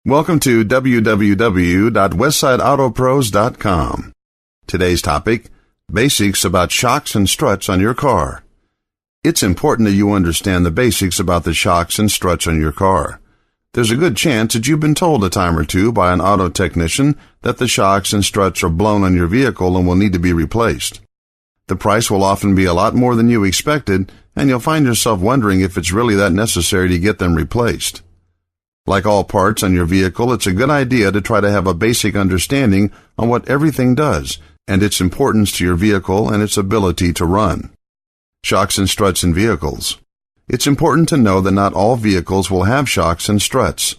Welcome to www.westsideautopros.com. Today's topic, basics about shocks and struts on your car. It's important that you understand the basics about the shocks and struts on your car. There's a good chance that you've been told a time or two by an auto technician that the shocks and struts are blown on your vehicle and will need to be replaced. The price will often be a lot more than you expected, and you'll find yourself wondering if it's really that necessary to get them replaced. Like all parts on your vehicle, it's a good idea to try to have a basic understanding on what everything does and its importance to your vehicle and its ability to run. Shocks and struts in vehicles. It's important to know that not all vehicles will have shocks and struts.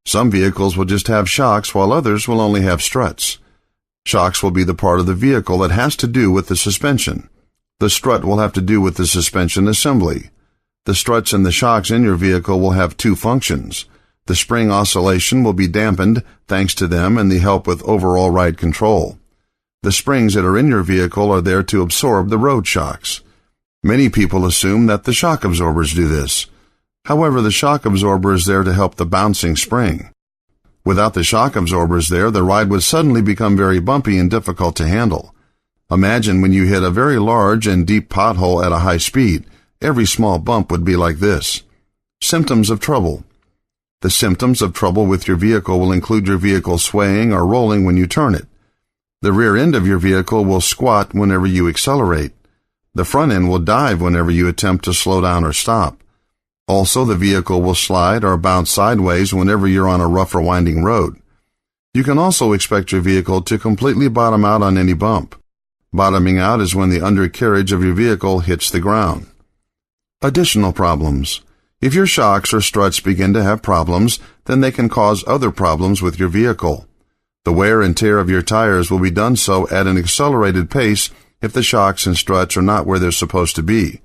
Some vehicles will just have shocks while others will only have struts. Shocks will be the part of the vehicle that has to do with the suspension. The strut will have to do with the suspension assembly. The struts and the shocks in your vehicle will have two functions. The spring oscillation will be dampened thanks to them and the help with overall ride control. The springs that are in your vehicle are there to absorb the road shocks. Many people assume that the shock absorbers do this. However, the shock absorber is there to help the bouncing spring. Without the shock absorbers there, the ride would suddenly become very bumpy and difficult to handle. Imagine when you hit a very large and deep pothole at a high speed. Every small bump would be like this. Symptoms of trouble. The symptoms of trouble with your vehicle will include your vehicle swaying or rolling when you turn it. The rear end of your vehicle will squat whenever you accelerate. The front end will dive whenever you attempt to slow down or stop. Also, the vehicle will slide or bounce sideways whenever you're on a rough or winding road. You can also expect your vehicle to completely bottom out on any bump. Bottoming out is when the undercarriage of your vehicle hits the ground. Additional problems. If your shocks or struts begin to have problems, then they can cause other problems with your vehicle. The wear and tear of your tires will be done so at an accelerated pace if the shocks and struts are not where they're supposed to be.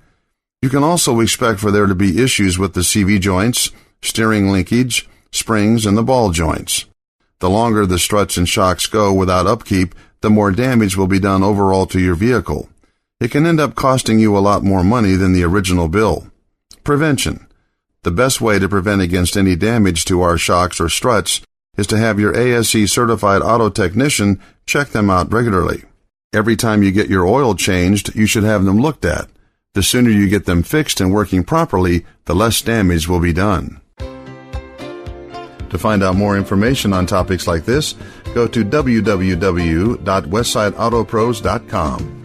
You can also expect for there to be issues with the CV joints, steering linkage, springs, and the ball joints. The longer the struts and shocks go without upkeep, the more damage will be done overall to your vehicle. It can end up costing you a lot more money than the original bill. Prevention. The best way to prevent against any damage to our shocks or struts is to have your ASE certified auto technician check them out regularly. Every time you get your oil changed, you should have them looked at. The sooner you get them fixed and working properly, the less damage will be done. To find out more information on topics like this, go to www.westsideautopros.com.